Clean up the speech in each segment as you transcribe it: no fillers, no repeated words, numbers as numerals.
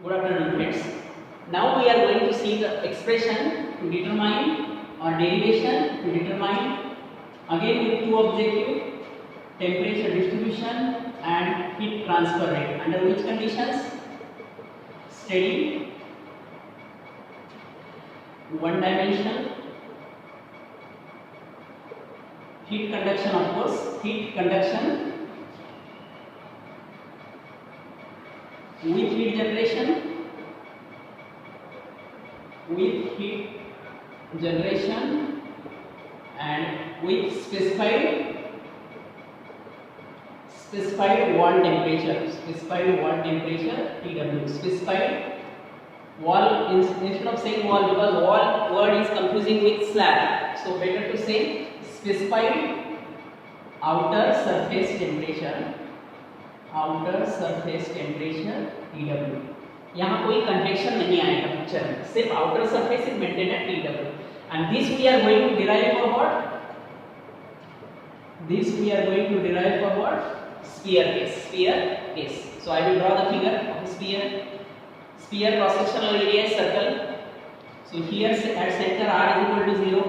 Good afternoon, friends. Now we are going to see the expression to determine or derivation to determine again with two objective: temperature distribution and heat transfer rate. Under which conditions? Steady, one dimensional, heat conduction, of course, heat conduction with heat generation, and with specified wall temperature, TW, specified wall. Instead of saying wall, because wall word is confusing with slab, so better to say specified outer surface temperature TW. यहाँ कोई convection नहीं आएगा picture में, सिर्फ outer surface is maintain at TW, and this we are going to derive for what? Sphere case. So I will draw the figure of sphere cross sectional area is circle. So here at center r is equal to 0,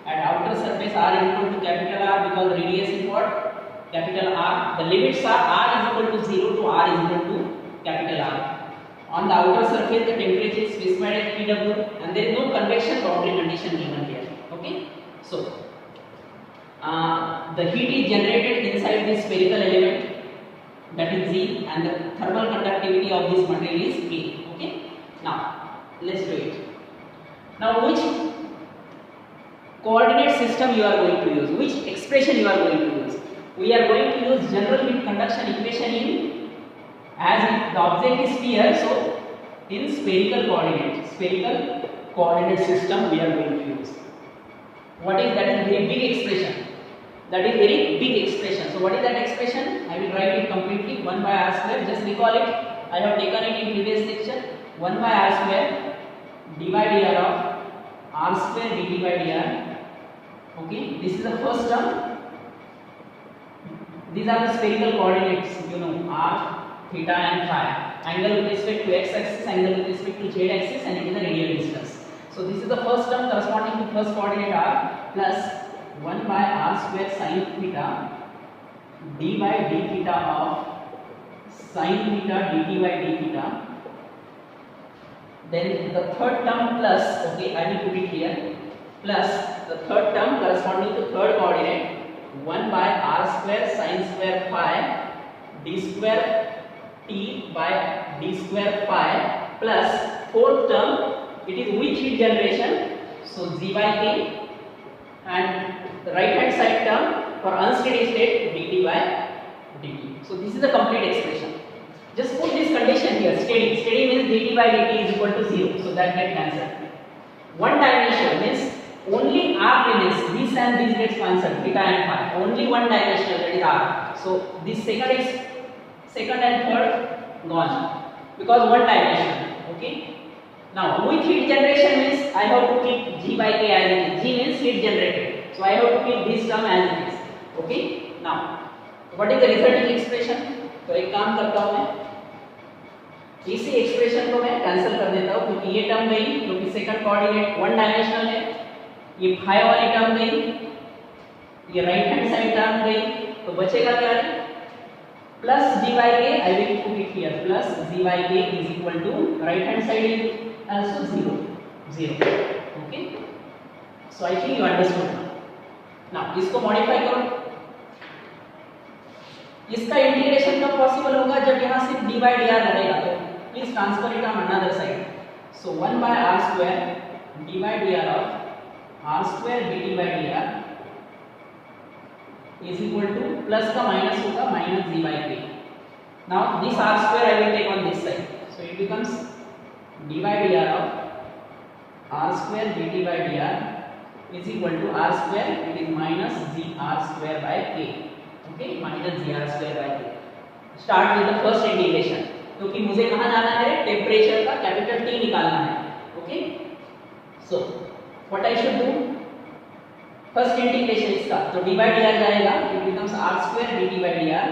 at outer surface r is equal to capital R, because radius is what? Capital R. The limits are r is equal to 0 to r is equal to capital R. On the outer surface the temperature is specified as TW, and there is no convection boundary condition given here. Okay, so the heat is generated inside this spherical element, that is Z, and the thermal conductivity of this material is K. Okay, now let's do it. Now which coordinate system you are going to use, which expression you are going to use? We are going to use general heat conduction equation in, as the object is sphere, so in spherical coordinate system we are going to use. What is that? Is very big expression. That is very big expression. So what is that expression? I will write it completely. 1 by r square. Just recall it. I have taken it in previous section. 1 by r square d by dr of r square dt by dr. Okay. This is the first term. These are the spherical coordinates. You know, r, theta and phi. Angle with respect to x axis, angle with respect to z axis, and it is the radial distance. So this is the first term corresponding to first coordinate r, plus 1 by r square sin theta d by d theta of sin theta dt by d theta. Then the third term plus, okay, I will put it here, plus the third term corresponding to third coordinate, 1 by r square sin square phi d square t by d square phi, plus fourth term, it is with heat generation, so z by k, and the right hand side term for unsteady state dt by dt. So this is the complete expression. Just put this condition here, steady means dt by dt is equal to 0, so that gets cancelled. One dimension means only r remains, this and this gets cancelled, theta and phi, only one dimensional, that is r. So this second and third gone, because one dimension. Okay. Now with heat generation means I have to keep g by k as it is. G means heat generated, so I have to keep this term as it is. Okay. Now what is the resulting expression? तो एक काम करता हूँ मैं, इसी expression को मैं cancel कर देता हूँ, क्योंकि ये टर्म गई, क्योंकि सेकंड कोऑर्डिनेट वन डायमेंशनल है, ये फाई वाली टर्म गई, ये राइट हैंड साइड टर्म गई, तो बचेगा क्या? Plus g by k, I will put it here, plus g by k is equal to right hand side is also 0. Okay, so I think you understood now. इसको modify करो. इसका integration कब possible होगा? जब यहाँ सिर्फ d by dr रहेगा. तो please transfer it on another side. So 1 by r square d by dr of r square dt by dr is equal to, plus का माइनस होगा, minus g by k. Now this r square I will take on this side, so it becomes d by dr of r square dt by dr is equal to r square, it is minus g r square by k. Okay, minus g r square by k. Start with the first integration, क्योंकि मुझे कहाँ जाना है? Temperature का capital T निकालना है. Okay, so what I should do? First integration इसका, तो d by dr जाएगा, it becomes r square dt by dr.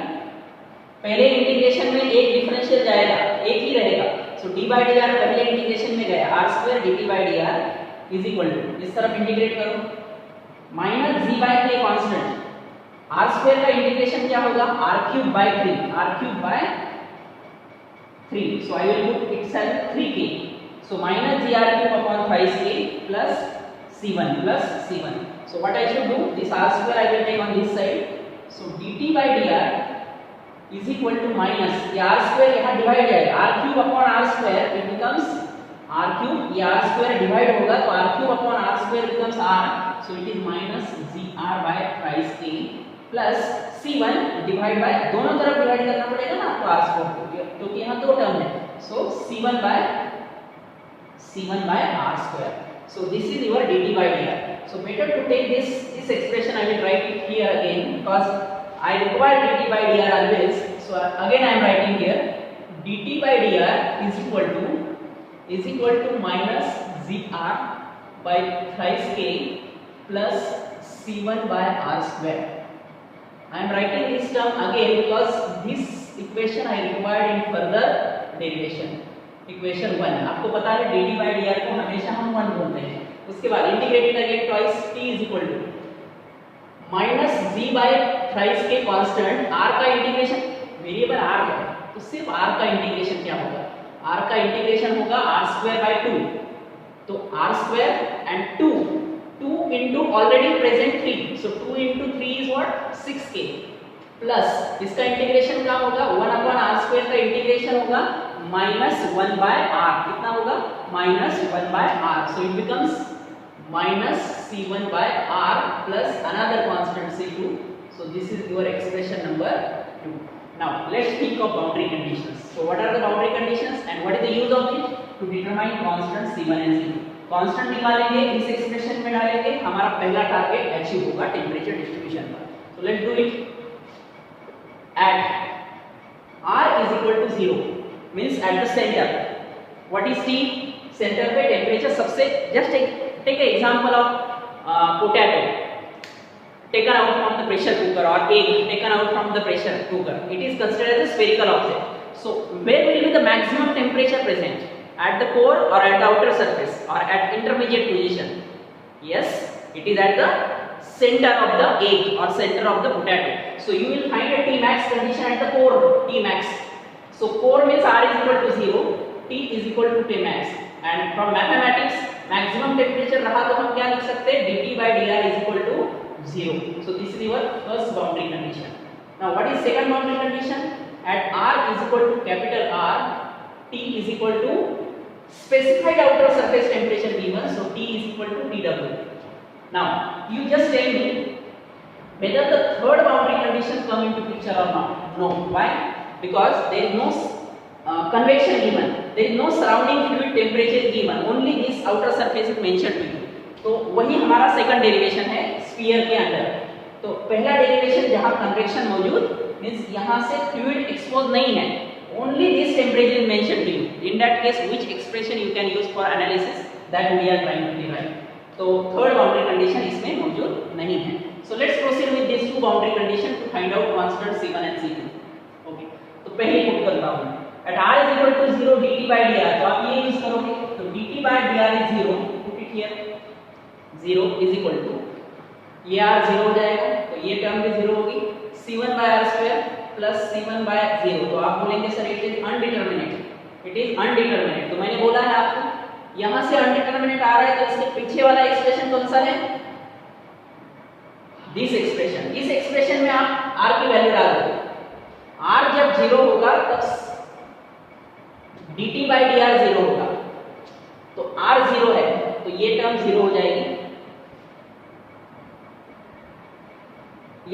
पहले इंटीग्रेशन में एक डिफरेंशियल जाएगा, एक ही रहेगा, so d by d r पहले इंटीग्रेशन में गया, r square d t by d r is equal to, इस तरफ इंटीग्रेट करो minus g by k constant, r square का इंटीग्रेशन क्या होगा, r cube by 3, r cube by 3, so I will put itself 3k, so minus gr cube upon 5k plus c1, so what I should do, this r square I will take on this side, so dt by dr is equal to minus, ये r square यहाँ divide जाएगा, r cube upon r square it becomes r cube, ये r square divide होगा तो r cube upon r square becomes r, so it is minus gr by 5k plus c1 divide by, दोनों तरफ divide करना पड़ेगा ना आपको r square को, क्योंकि यहाँ दो टर्म है, so c1 by r square, so this is your dt by dr, so better to take this expression, I will write it here again because I require dt by dr always, so again I am writing here dt by dr is equal to minus gr by thrice k plus c1 by r square. I am writing this term again because this equation I required in further derivation. Equation 1 आपको पता है dt by dr को हमेशा हम 1 बोलते हैं, उसके बाद integrated again twice t is equal to minus g by thrice k constant r का इंटीग्रेशन, वेरिएबल r है तो सिर्फ r का इंटीग्रेशन क्या होगा, r का इंटीग्रेशन होगा r स्क्वायर बाय 2, तो r square and 2 into already present 3, so 2 into 3 is what, 6k plus इसका इंटीग्रेशन क्या होगा, 1 upon r स्क्वायर का इंटीग्रेशन होगा माइनस 1 by r, कितना होगा, minus 1 by r, so it becomes minus c1 by r plus another constant c2, so this is your expression number 2. Now let's think of boundary conditions. So what are the boundary conditions and what is the use of it to determine constant c1 and c2. Constant निकालेंगे, इस expression में डालेंगे, हमारा पहला target achieve होगा temperature distribution पर, so let's do it. At r is equal to 0 means at the center, what is t, center पे temperature सबसे, just take an example of potato taken out from the pressure cooker or egg taken out from the pressure cooker, it is considered as a spherical object, so where will be the maximum temperature present, at the core or at the outer surface or at intermediate position, yes it is at the center of the egg or center of the potato, so you will find a Tmax condition at the core, Tmax, so core means r is equal to 0, t is equal to Tmax, and from mathematics maximum temperature रहा तो हम क्या लिख सकते हैं, dt by dr is equal to 0, so this is your first boundary condition. Now what is second boundary condition, at r is equal to capital R, t is equal to specified outer surface temperature given, so t is equal to dw. Now you just tell me whether the third boundary condition come into picture or not. No, why? Because there is no convection given, there is no surrounding fluid temperature given, only this outer surface is mentioned to you. तो वही हमारा second derivation है sphere के अंदर, तो पहला derivation जहाँ convection मौजूद मींस यहाँ से फ्लूइड एक्सपोज नहीं है, only this temperature is mentioned to you, in that case which expression you can use for analysis that we are trying to derive. तो थर्ड बाउंड्री कंडीशन इसमें मौजूद नहीं है, so let's proceed with these two boundary condition to find out constant c1 and c2. Okay, तो पहले put करता हूँ at r is equal to 0 dt by dr, तो आप ये यूज करोगे, तो dt by dr is 0, put it here, 0 is equal to, ये r 0 हो जाएगा तो ये टर्म भी 0 होगी, c1 by r square plus c1 by 0, तो आप बोलेंगे sir it is undeterminate, it is undeterminate, तो मैंने बोला है आपको यहाँ से अनडिटरमिनेट आ रहा है तो इसके पीछे वाला एक्सप्रेशन कौन सा है, दिस एक्सप्रेशन, इस एक्सप्रेशन में आप r की वैल्यू डाल दो, r जब 0 होगा तब dt by dr 0 होगा, तो r 0 है तो ये टर्म 0 हो जाएगी,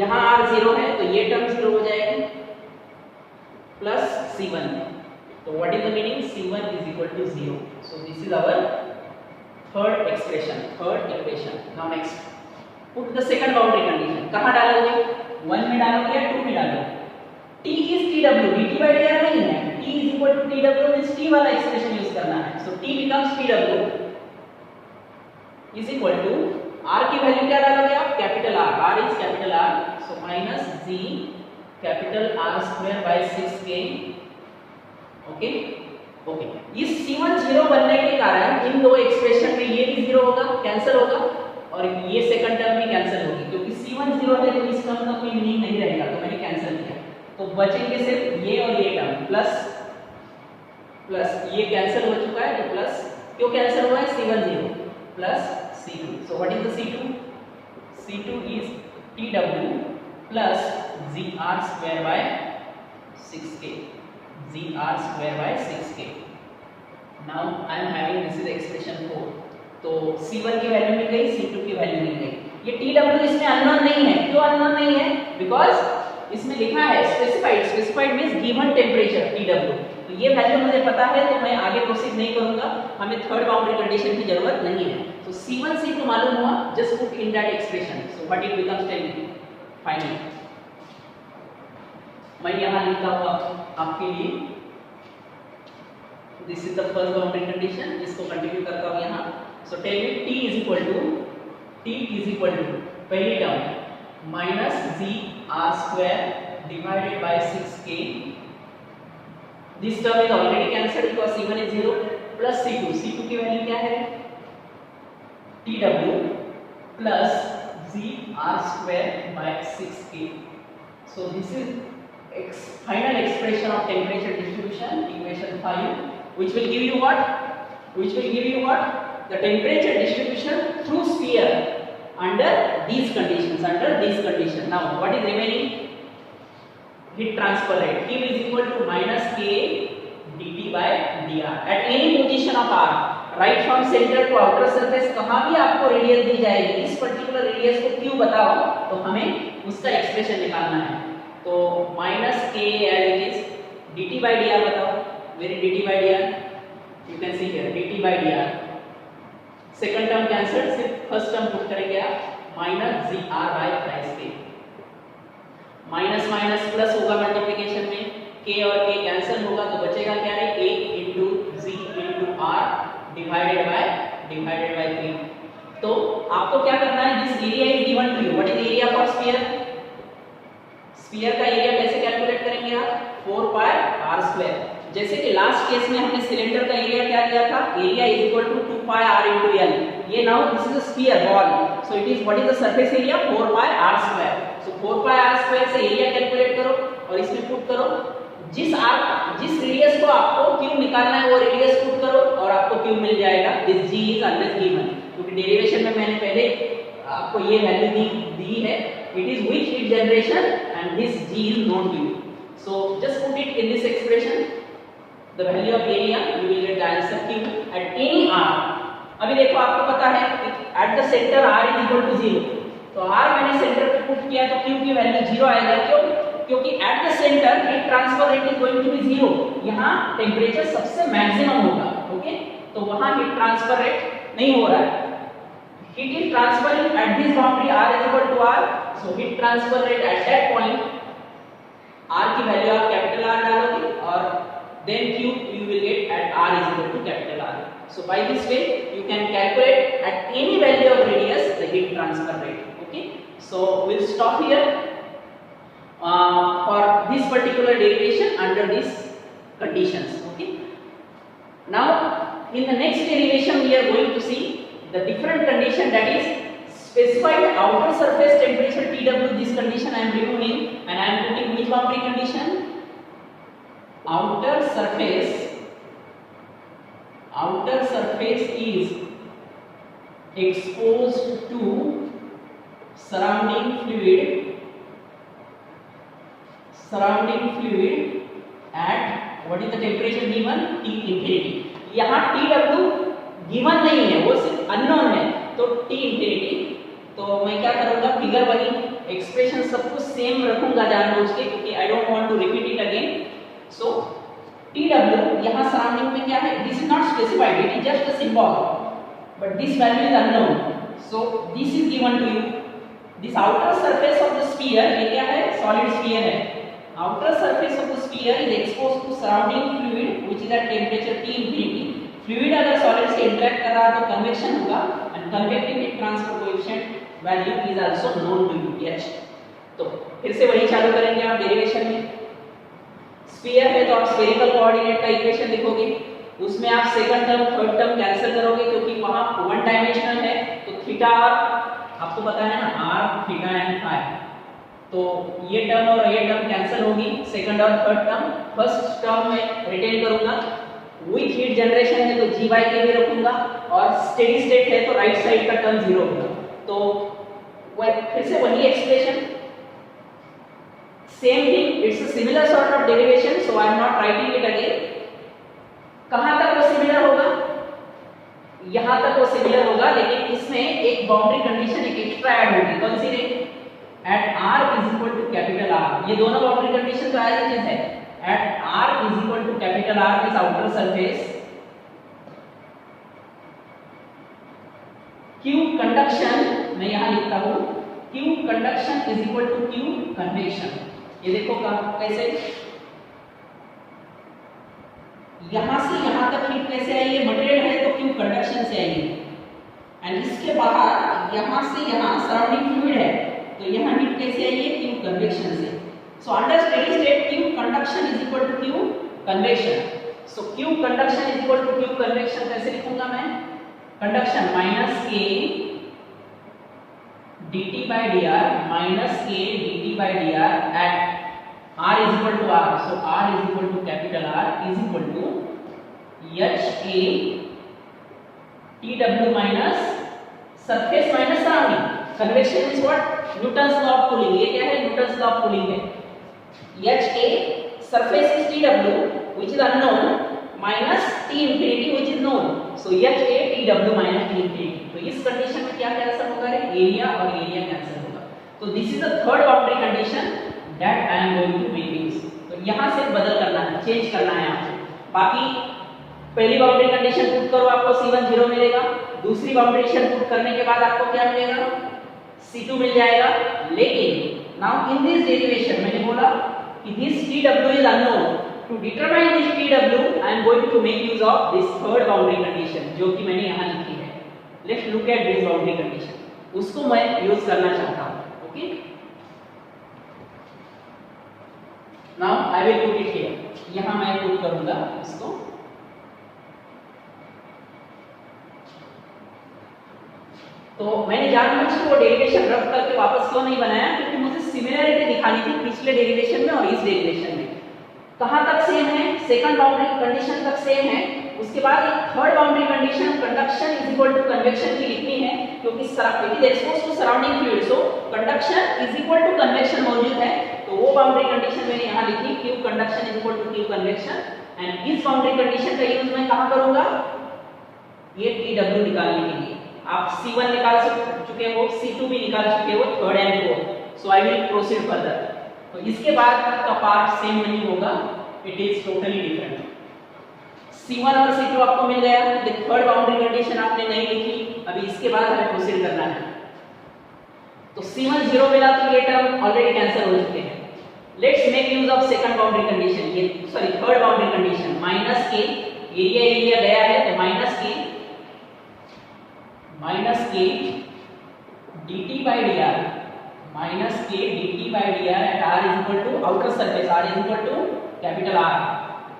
यहाँ r 0 है तो ये टर्म 0 हो जाएगी प्लस c1, तो what is the meaning, c1 is equal to 0, so this is our third expression, third equation. Now next put the second boundary condition, कहाँ डालोगे, 1 में डालोगे या 2 में डालोगे, t is tw, dt by dr नहीं है, t is equal to tw means t वाला एक्सप्रेशन यूज करना है, so t becomes tw is equal to, r की वैल्यू क्या डालोगे आप, capital R, r is capital R, so minus g capital R square by 6k, okay, okay, इस C1 0 बनने के कारण इन दो एक्सप्रेशन में ये भी 0 होगा, कैंसिल होगा, और ये सेकंड टर्म भी कैंसिल होगी, क्योंकि C1 0 है तो इस टर्म का कोई मीनिंग नहीं रहेगा, तो मैंने कैंसिल किया। तो बचेंगे सिर्फ ये और ये टर्म, प्लस प्लस ये कैंसिल हो चुका है, तो प्लस क्यों कैंसिल हुआ है, C1 0 plus C2। So what is the C2? C2 is TW plus GR square by 6K, GR square by 6K। Now I am having this is expression 4। तो C1 की value मिल गई, C2 की value मिल गई। ये TW इसमें unknown नहीं है, क्यों अननोन नहीं है? बिकॉज इसमें लिखा है specified, specified means given temperature TW। तो ये वैल्यू मुझे पता है, तो मैं आगे प्रोसीड नहीं करूंगा, हमें थर्ड बाउंड्री कंडीशन की जरूरत नहीं है। तो C1 C2 मालूम हुआ, just put in that expression, so what it becomes, tell me finally. मैं यहां लिखता हुआ आपके लिए, this is the first boundary condition, इसको कंटिन्यू करता हूं यहां। So tell me T is equal to पहली term minus GR square divided by 6K, this term is already cancelled because C1 is 0, plus C2 की value क्या है, TW plus GR square by 6K। So this is final expression of temperature distribution, equation 5, which will give you what? The temperature distribution through sphere under these conditions, Now what is remaining? Heat transfer rate, Q is equal to minus K dt by dr at any position of r, right from center to outer surface, कहाँ भी आपको radius दी जाएगी, इस particular radius को Q बताओ तो हमें उसका एक्सप्रेशन निकालना है। तो minus K as it is, dt by dr बताओ, very dt by dr, you can see here dt by dr, second term cancel, सिर्फ फर्स्ट टर्म पुट करेंगे आप, minus GR by 5K, minus minus plus होगा multiplication में, K और K cancel होगा, तो बचेगा क्या है, A into G into R divided by 3। तो आपको क्या करना है, this area is given to you, what is area for sphere? Sphere का एरिया कैसे कैलकुलेट करेंगे आप, 4 पाई r स्क्वायर। जैसे कि लास्ट केस में हमने सिलेंडर का एरिया क्या लिया था, area is equal to 2 pi r into l। ये now this is a sphere ball, so it is what is the surface area, 4 pi r square. सो 4 पाई r स्क्वायर से area calculate करो और इसमें put करो, जिस radius को आपको q निकालना है वो रेडियस पुट करो और आपको q मिल जाएगा। This g is always given, क्योंकि डेरिवेशन में मैंने पहले आपको ये वैल्यू दी है, it is which heat generation and this g is known to you, so just put it in this expression, the value of area, you will get the answer q at any r। अभी देखो आपको पता है at the center r is equal to 0, तो r मैंने centre पे put किया तो q की वैल्यू 0 आएगा, क्यों? क्योंकि at the center heat transfer rate is going to be 0, यहाँ टेम्परेचर सबसे मैक्सिमम होगा, ओके, तो वहाँ हीट ट्रांसफर रेट नहीं हो रहा है, heat is transferring at this boundary r is equal to r, so heat transfer rate at that point, r की वैल्यू आप कैपिटल R डालोगे और then q you will get at r is equal to capital R। So by this way you can calculate at any value of radius the heat transfer rate, okay। So we'll stop here for this particular derivation under these conditions, okay। Now in the next derivation we are going to see the different condition, that is specified outer surface temperature TW, this condition I am removing and I am putting which boundary condition, outer surface is exposed to surrounding fluid at what is the temperature given, T infinity। यहाँ TW given नहीं है, वो सिर्फ unknown है, तो T infinity. तो मैं क्या करूंगा, फिगर वही, एक्सप्रेशन सब कुछ सेम रखूंगा जानबूझ के, क्योंकि I don't want to repeat it again. So TW यहाँ सराउंडिंग में क्या है, this is not specified, it is just a symbol, but this value is unknown, so this is given to you. This outer surface of the sphere, ये क्या है, solid sphere है, outer surface of the sphere is exposed to surrounding fluid which is at temperature T infinity. Fluid अगर solid से interact कर रहा है तो कन्वेक्शन होगा, and convective heat transfer coefficient value is also known to you, H। तो फिर से वही चालू करेंगे आप डेरिवेशन में। स्फीयर है तो आप स्फेरिकल कोऑर्डिनेट का इक्वेशन लिखोगे, उसमें आप second term third term cancel करोगे क्योंकि वहां वन डायमेंशनल है, तो थीटा आपको पता है ना, आर थीटा एंड फाई, तो ये टर्म और ये टर्म कैंसिल होगी, सेकंड और थर्ड टर्म। फर्स्ट टर्म में रिटेन करूंगा, विथ हीट जनरेशन है तो जी वाई के भी रखूंगा, और स्टेडी स्टेट है तो राइट साइड का टर्म जीरो होगा। तो फिर से वही expression, same thing, it's a similar sort of derivation, so I am not writing it again. कहां तक वो सिमिलर होगा, यहां तक वो सिमिलर होगा, लेकिन इसमें एक बाउंड्री कंडीशन एक एक्स्ट्रा ऐड होगी। कौन सी रे? At r is equal to capital R, ये दोनों बाउंड्री कंडीशन तो एज इट इज है। At r is equal to capital R this outer surface, Q conduction, मैं यहां लिखता हूं Q conduction is equal to Q convection. ये देखो कैसे, यहां से यहां तक हीट कैसे आई है, मटेरियल है तो Q कंडक्शन से आई है, एंड इसके बाहर यहां से यहां सराउंडिंग फ्लूइड है तो यहां हीट कैसे आई है, Q कन्वेक्शन से। So under steady state Q conduction is equal to Q convection. So Q conduction is equal to Q convection कैसे लिखूंगा मैं, conduction minus K dt by dr minus K dt by dr at r is equal to r, so r is equal to capital R is equal to h a tw minus surface minus surrounding। convection is what, Newton's law of cooling, ये क्या है, Newton's law of cooling है। h a surface is tw which is unknown minus T infinity which is known, so h a tw minus T infinity। तो इस condition में क्या cancel होगा, area और एरिया कैंसिल होगा। तो this is the third boundary condition that I am going to make use. तो यहां से बदल करना है, चेंज करना है आपको। बाकी पहली बाउंड्री कंडीशन पुट करो आपको C1 0 मिलेगा, दूसरी बाउंड्री कंडीशन पुट करने के बाद आपको क्या मिलेगा, C2 मिल जाएगा। लेकिन नाउ इन दिस डेरिवेशन मैंने बोला कि this TW is unknown, to determine this TW I am going to make use of this third boundary condition जो कि मैंने यहां लिखी है। Let's look at this boundary condition, उसको मैं यूज करना चाहता हूं। Okay, now I will put it here, यहां मैं पुट करूंगा इसको। तो मैंने जानबूझ के वो डेरिवेशन रख करके वापस क्यों नहीं बनाया, क्योंकि मुझे सिमिलरिटी दिखानी थी पिछले डेरिवेशन में और इस डेरिवेशन में। कहां तक सेम है, सेकंड बाउंड्री कंडीशन तक सेम है। उसके बाद एक third boundary condition conduction is equal to convection की लिखनी है, क्योंकि it is exposed to surrounding fluid, so conduction is equal to convection मौजूद है। तो वो बाउंड्री कंडीशन मैंने यहां लिखी, Q conduction is equal to Q convection, and इस बाउंड्री कंडीशन का यूज मैं कहां करूंगा, ये TW निकालने के लिए। आप C1 निकाल चुके हो, C2 भी निकाल चुके हो, third and fourth, so I will proceed further. तो इसके बाद का पार्ट सेम नहीं होगा, it is totally different. C1 और C2 आपको मिल गया, थर्ड बाउंड्री कंडीशन आपने नहीं लिखी, अभी इसके बाद हमें प्रोसीड करना है। तो C1 0 मिला तो ये टर्म ऑलरेडी कैंसिल हो चुके हैं। Let's make use of second boundary condition, ये sorry third boundary condition, minus K area गया है तो minus K dt by dr minus K dt by dr at r is equal to outer surface, r is equal to capital R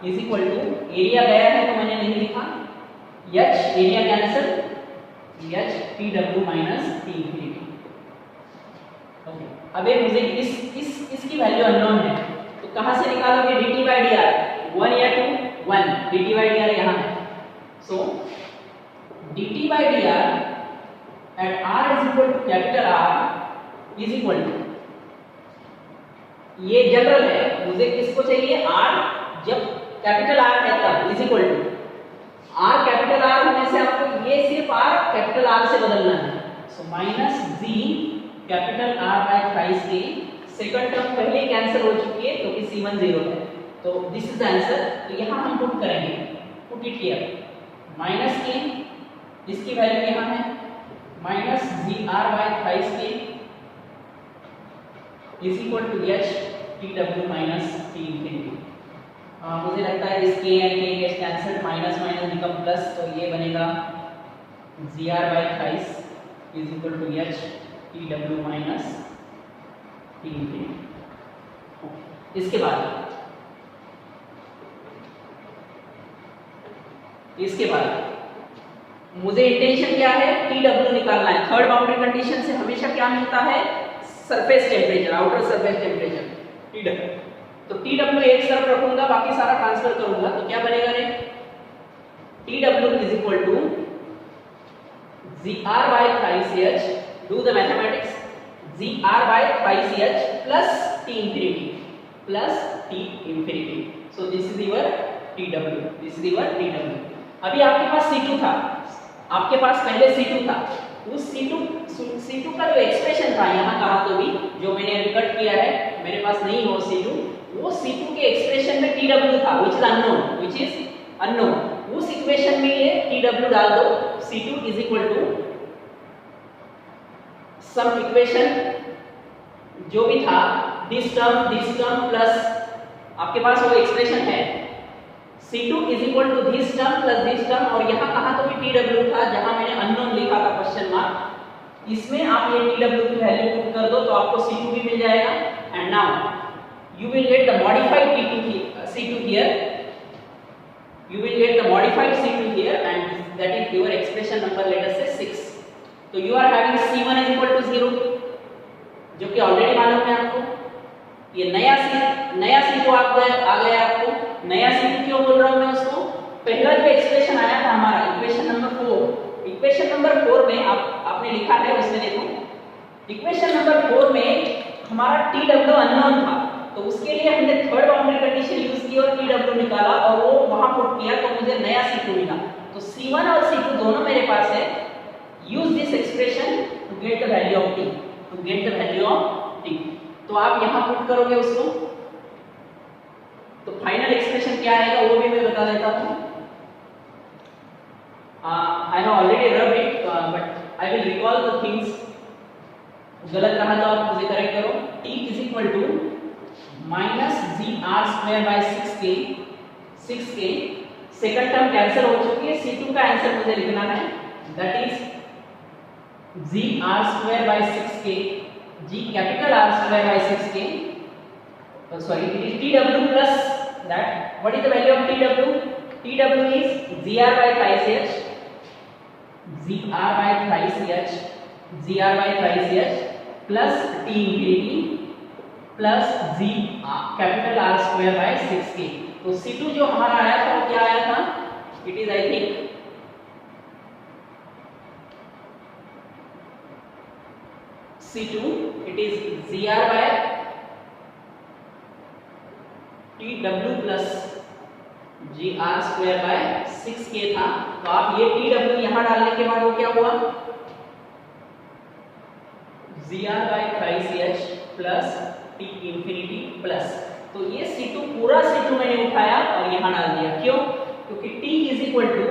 is equal to area गया है तो मैंने नहीं लिखा, h area cancel, h tw minus t infinity. Okay, अब मुझे इसकी value unknown है, तो कहां से निकालोगे dt by dr, 1 या 2, 1, dt by dr यहां है। सो dt by dr at r is equal to capital R is equal to, ये जनरल है, मुझे किसको चाहिए, r जब कैपिटल R है तब, is equal to r capital R होने से आपको ये सिर्फ r कैपिटल R से बदलना है। So minus g capital R by thrice k, second term पहले ही कैंसिल हो चुकी है क्योंकि C1 0 है, तो दिस इज द आंसर। तो यहां हम पुट करेंगे, put it here, minus k, इसकी वैल्यू यहां है minus gr by thrice k is equal to h tw minus t infinity. मुझे लगता है इस k and k gets cancelled, minus minus become plus, तो ये बनेगा gr by thrice is equal to h tw minus t infinity. इसके बाद इसके बाद मुझे इंटेंशन क्या है, TW निकालना है। थर्ड बाउंड्री कंडीशन से हमेशा क्या मिलता है, surface temperature, outer surface temperature TW। तो TW एक तरफ रखूंगा, बाकी सारा ट्रांसफर करूंगा, तो क्या बनेगा रे, TW is equal to GR by thrice CH, do the mathematics, GR by thrice CH plus T infinity plus T infinity. So this is your TW, this is your TW। अभी आपके पास C2 था, आपके पास पहले C2 था, उस C2 का जो expression था यहाँ कहा तो भी, जो मैंने अभी कट किया है, मेरे पास नहीं हो C2, वो C2 के एक्सप्रेशन में TW था, which is unknown। उस इक्वेशन में ये TW डाल दो, C2 is equal to some equation जो भी था, दिस टर्म प्लस आपके पास वो एक्सप्रेशन है, C2 is equal to this term plus this term, और यहाँ कहा तो भी TW था, जहाँ मैंने unknown लिखा था क्वेश्चन मार्क, इसमें आप ये TW की वैल्यू पुट कर दो तो आपको C2 भी मिल जाएगा। And now you will get the modified C2 here, you will get the modified C2 here, and that is your expression number, let us say 6। तो you are having C1 is equal to 0, जो कि already मालूम है आपको। ये नया C2 आ गया आपको। नया C2 क्यों बोल रहा हूँ मैं उसको, पहला जो एक्सप्रेशन आया था हमारा इक्वेशन नंबर 4 में आपने लिखा है, उसमें देखो इक्वेशन नंबर 4 में हमारा TW अननोन था, तो उसके लिए हमने थर्ड बाउंड्री कंडीशन यूज की और TW निकाला और वो वहां पुट किया, तो मुझे नया C2 मिला। तो C1 और C2 दोनों मेरे पास है। Use this expression to get the value of T, तो आप यहां पुट करोगे उसको, तो फाइनल एक्सप्रेशन क्या आएगा वो भी मैं बता देता हूं। I have already rubbed it, but I will recall the things. गलत रहा तो आप मुझे करेक्ट करो। T is equal to minus GR² by 6K, second term cancel हो चुकी है, C2 का आंसर मुझे लिखना है, that is GR² by 6K, G capital R² by 6K, sorry, it is TW plus that. What is the value of TW? TW is GR by thrice H, plus T infinity plus G capital R² by 6K। तो C2 जो हमारा आया था वो क्या आया था, it is I think C2, it is GR by TW plus GR² by 6K था। तो आप ये TW यहां डालने के बाद वो क्या हुआ, GR by thrice H plus T infinity plus, तो ये C2 पूरा C2 मैंने उठाया और यहां डाल दिया। क्यों? क्योंकि T is equal to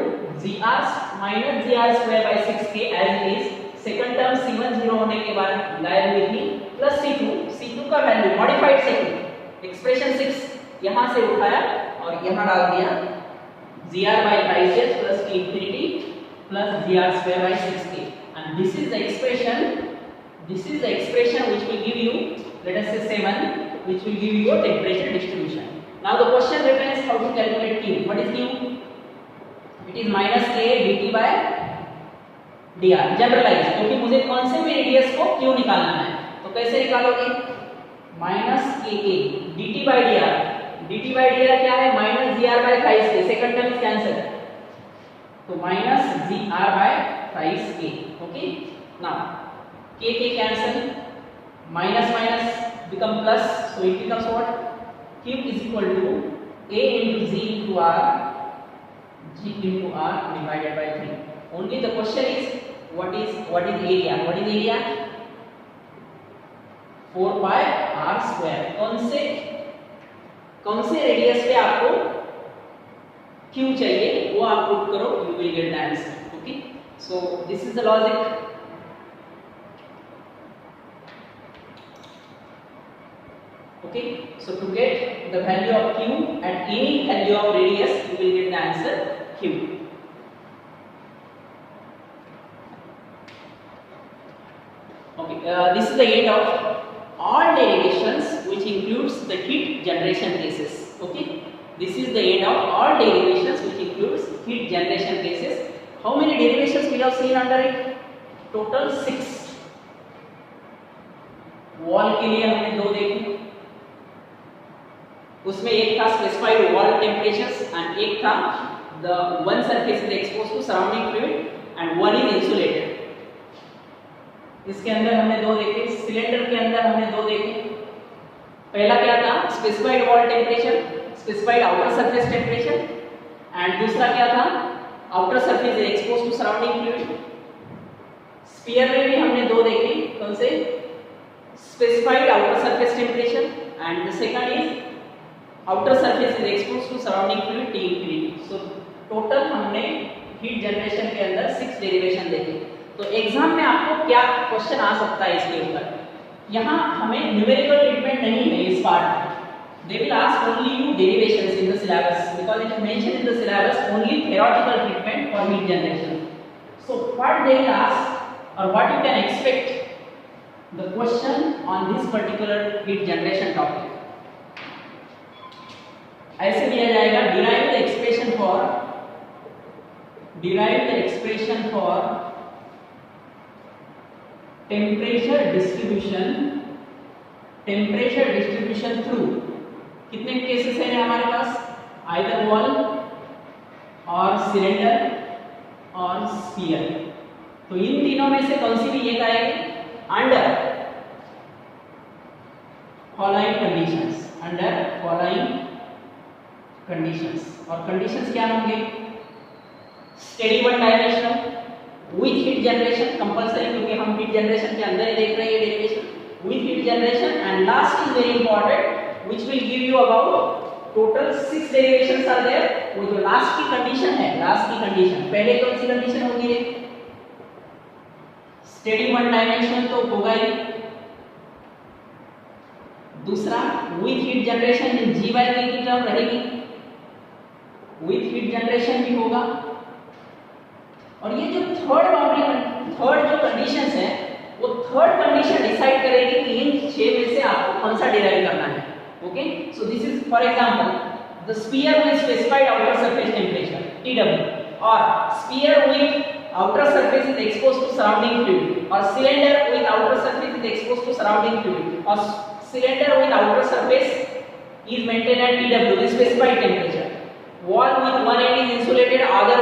GR minus GR² by 6K as it is, second term C1 0 होने के बाद लाया हुई थी, प्लस C2 का वैल्यू मॉडिफाइड C2 एक्सप्रेशन 6 यहां से उठाया और यहां डाल दिया, GR by thrice H plus T infinity plus GR² by 6K, and this is the expression which will give you, let us say 7, which will give you your temperature distribution. Now the question remains how to calculate Q. What is Q? It is minus K dt by dr, generalise, क्योंकि मुझे कौन से भी radius को क्यों निकालना है, तो कैसे निकालोगे, minus K dt by dr क्या है, minus GR by thrice K, second term is cancel, तो minus GR by thrice K। Okay, now K कैंसिल, minus minus become plus, so it becomes what, Q is equal to A into G into R, G into R divided by 3। Only the question is what is area? 4 pi r square। कौन से radius पे आपको Q चाहिए वो आप put करो, you will get the answer। Okay, so this is the logic। Okay, so to get the value of Q at any value of radius, you will get the answer Q। Okay, this is the end of all derivations which includes the heat generation cases। Okay, this is the end of all derivations which includes heat generation cases. How many derivations we have seen under it? Total 6. Wall के लिए हमने 2 देखे, उसमें एक था specified wall temperatures and एक था the one surface is exposed to surrounding fluid and one is insulated. इसके अंदर हमने 2 देखे, सिलेंडर के अंदर हमने 2 देखे। पहला क्या था? Specified wall temperature, specified outer surface temperature, and दूसरा क्या था? Outer surface is exposed to surrounding fluid. Sphere में भी हमने 2 देखे, कौन से? Specified outer surface temperature and the second is outer surface is exposed to surrounding fluid T infinity। So total हमने हीट जनरेशन के अंदर 6 डेरिवेशन देखे। तो एग्जाम में आपको क्या क्वेश्चन आ सकता है इसके ऊपर? यहाँ हमें न्यूमेरिकल ट्रीटमेंट नहीं है इस पार्ट में। They will ask only you derivations in the syllabus because it is mentioned in the syllabus only theoretical treatment for heat generation. So what they will ask or what you can expect the question on this particular heat generation topic. ऐसे दिया जाएगा derive the expression for temperature distribution through कितने cases हैं हमारे पास? Either wall और cylinder और sphere. तो इन तीनों में से कौन सी भी एक आएगी? Under following conditions. और कंडीशंस क्या होंगे? Steady one dimensional with heat generation compulsory, क्योंकि हम हीट जनरेशन के अंदर ही देख रहे हैं derivation with heat generation. And last is very important which will give you about total 6 derivations are there। वो जो लास्ट की कंडीशन है, लास्ट की कंडीशन पहले कौन सी कंडीशन होगी? स्टेडी वन डायमेंशनल तो होगा ही। दूसरा with heat generation in g by k की टर्म रहेगी, विथ हीट जनरेशन भी होगा। और ये जो थर्ड जो कंडीशंस है वो थर्ड कंडीशन डिसाइड करेगी कि इन 6 में से आपको कौन सा डिराइव करना है। Okay, so this is for example the sphere with specified outer surface temperature TW, or sphere with outer surface is exposed to surrounding fluid, or cylinder with outer surface is exposed to surrounding fluid, or cylinder with outer surface is maintained at TW with specified temperature, wall with one end is insulated, other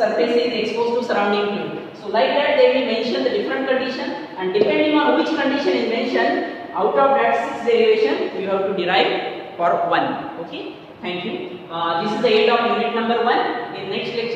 surface is exposed to surrounding fluid. So like that they will mention the different condition, and depending on which condition is mentioned, out of that 6 derivation you have to derive for one. Okay, thank you. This is the end of unit number 1. In next lecture